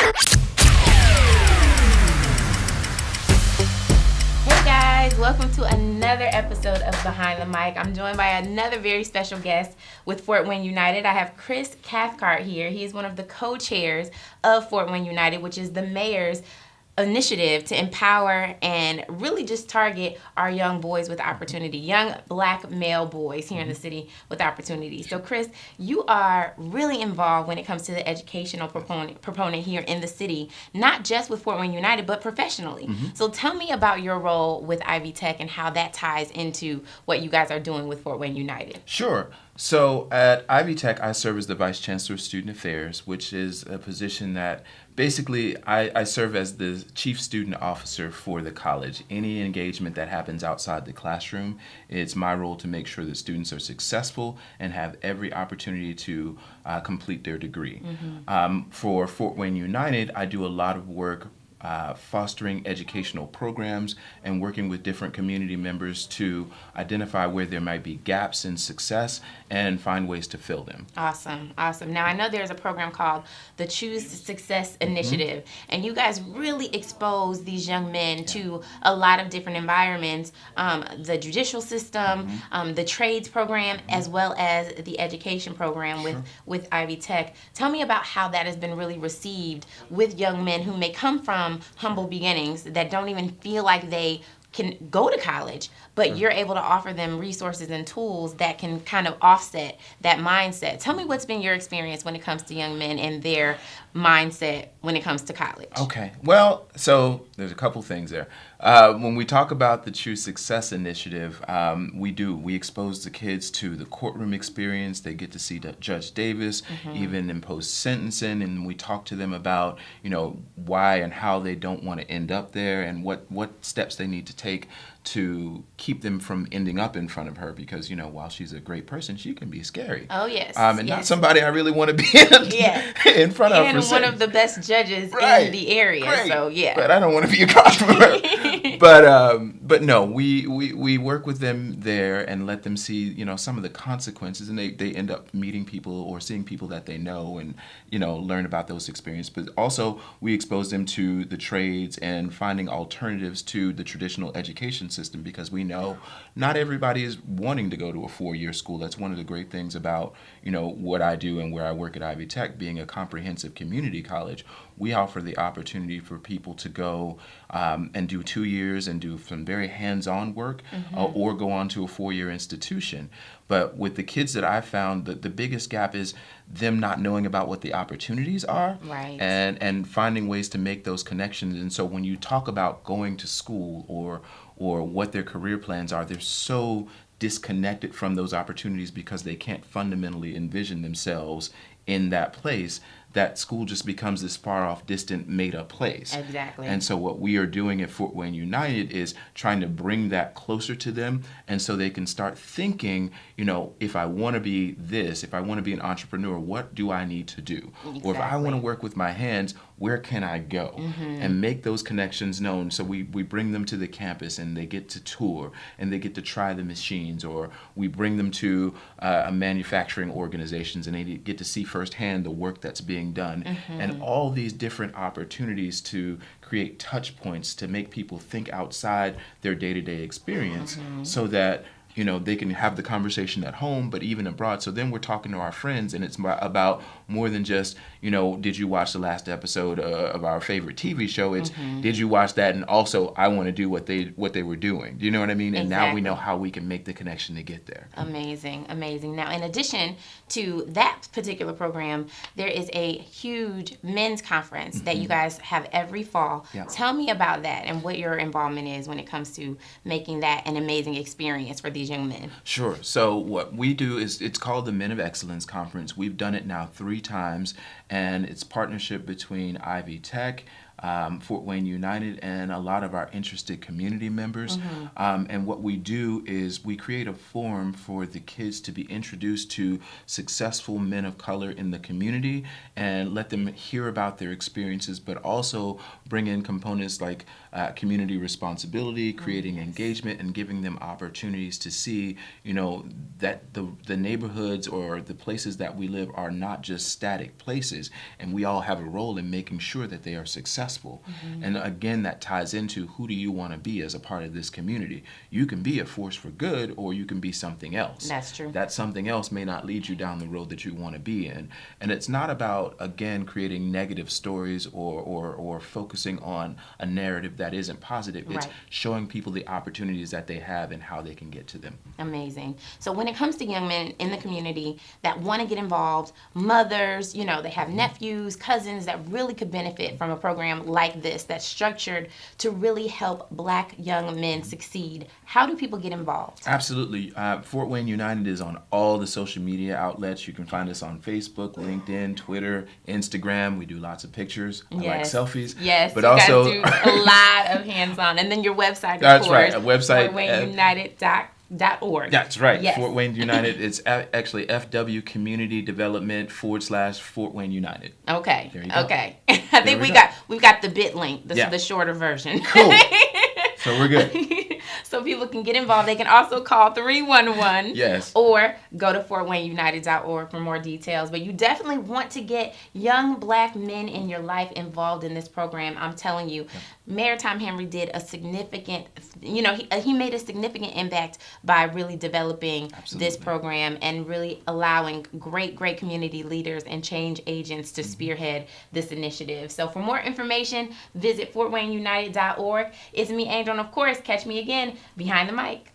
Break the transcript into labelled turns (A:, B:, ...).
A: Hey guys, welcome to another episode of Behind the Mic. I'm joined by another very special guest with Fort Wayne United. I have Chris Cathcart here. He is one of the co-chairs of Fort Wayne United, which is the mayor's initiative to empower and really just target our young boys with opportunity, young black male boys here in the city with opportunity. So Chris, you are really involved when it comes to the educational proponent here in the city, not just with Fort Wayne United, but professionally. So tell me about your role with Ivy Tech and how that ties into what you guys are doing with Fort Wayne United.
B: Sure. So at Ivy Tech, I serve as the Vice Chancellor of Student Affairs, which is a position that basically I serve as the Chief Student Officer for the college. Any engagement that happens outside the classroom, it's my role to make sure that students are successful and have every opportunity to complete their degree. For Fort Wayne United, I do a lot of work fostering educational programs and working with different community members to identify where there might be gaps in success and find ways to fill them.
A: Awesome. Now I know there's a program called the Choose Success Initiative, and you guys really expose these young men to a lot of different environments, the judicial system, the trades program, as well as the education program with Ivy Tech. Tell me about how that has been really received with young men who may come from humble beginnings that don't even feel like they can go to college, but you're able to offer them resources and tools that can kind of offset that mindset. Tell me what's been your experience when it comes to young men and their mindset when it comes to college.
B: Okay. Well, so there's a couple things there. When we talk about the True Success Initiative, we expose the kids to the courtroom experience. They get to see Judge Davis even impose sentencing, and we talk to them about, why and how they don't want to end up there and what steps they need to take to keep them from ending up in front of her, because while she's a great person, she can be scary.
A: Oh yes,
B: not somebody I really want to be in front of.
A: And one of the best judges in the area.
B: Great.
A: So yeah,
B: but I don't want to be across from her. But no, we work with them there and let them see some of the consequences, and they end up meeting people or seeing people that they know and learn about those experiences. But also we expose them to the trades and finding alternatives to the traditional education system, because we know not everybody is wanting to go to a 4-year school. That's one of the great things about what I do and where I work at Ivy Tech, being a comprehensive community college. We offer the opportunity for people to go and do 2 years and do some very hands-on work, or go on to a 4-year institution. But with the kids that I found, the biggest gap is them not knowing about what the opportunities are,
A: right,
B: and finding ways to make those connections. And so when you talk about going to school or what their career plans are, they're so disconnected from those opportunities because they can't fundamentally envision themselves in that place, that school just becomes this far off, distant, made up place.
A: Exactly.
B: And so what we are doing at Fort Wayne United is trying to bring that closer to them, and so they can start thinking, if I want to be this, if I want to be an entrepreneur, what do I need to do?
A: Exactly.
B: Or if I want to work with my hands, where can I go? And make those connections known. So we bring them to the campus and they get to tour and they get to try the machines, or we bring them to manufacturing organizations and they get to see firsthand the work that's being done. And all these different opportunities to create touch points to make people think outside their day-to-day experience, so that they can have the conversation at home, but even abroad. So then we're talking to our friends, and it's about more than just, did you watch the last episode of our favorite TV show? It's, did you watch that? And also, I want to do what they were doing. Do you know what I mean? And
A: Exactly.
B: now we know how we can make the connection to get there.
A: Amazing. Now, in addition to that particular program, there is a huge men's conference that you guys have every fall.
B: Yeah.
A: Tell me about that and what your involvement is when it comes to making that an amazing experience for these young men.
B: Sure. So what we do is, it's called the Men of Excellence Conference. We've done it now 3 times, and it's partnership between Ivy Tech, Fort Wayne United, and a lot of our interested community members. And what we do is we create a forum for the kids to be introduced to successful men of color in the community and let them hear about their experiences, but also bring in components like community responsibility, creating engagement, and giving them opportunities to see, that the neighborhoods or the places that we live are not just static places, and we all have a role in making sure that they are successful. And again, that ties into who do you want to be as a part of this community. You can be a force for good, or you can be something else.
A: That's true.
B: That something else may not lead you down the road that you want to be in. And it's not about, again, creating negative stories or focusing on a narrative that isn't positive. It's showing people the opportunities that they have and how they can get to them.
A: Amazing. So when it comes to young men in the community that want to get involved, mothers, they have nephews, cousins that really could benefit from a program like this that's structured to really help Black young men succeed, how do people get involved?
B: Absolutely. Fort Wayne United is on all the social media outlets. You can find us on Facebook, LinkedIn, Twitter, Instagram. We do lots of pictures. I like selfies.
A: Yes,
B: but
A: you
B: also
A: guys do a lot of hands-on. And then your website, of
B: That's
A: course,
B: right. A website,
A: FortWayneUnited.org.
B: That's right.
A: Yes.
B: Fort Wayne United. It's actually FW Community Development / Fort Wayne United.
A: Okay.
B: There you go.
A: Okay. I think we've got the bit link. This is the shorter version.
B: Cool. So we're good.
A: So people can get involved. They can also call 311.
B: Yes.
A: Or go to FortWayneUnited.org for more details. But you definitely want to get young Black men in your life involved in this program. I'm telling you, Mayor Tom Henry did a significant, he made a significant impact by really developing this program and really allowing great community leaders and change agents to spearhead this initiative. So for more information, visit FortWayneUnited.org. It's me, Angel, and of course, catch me again behind the mic.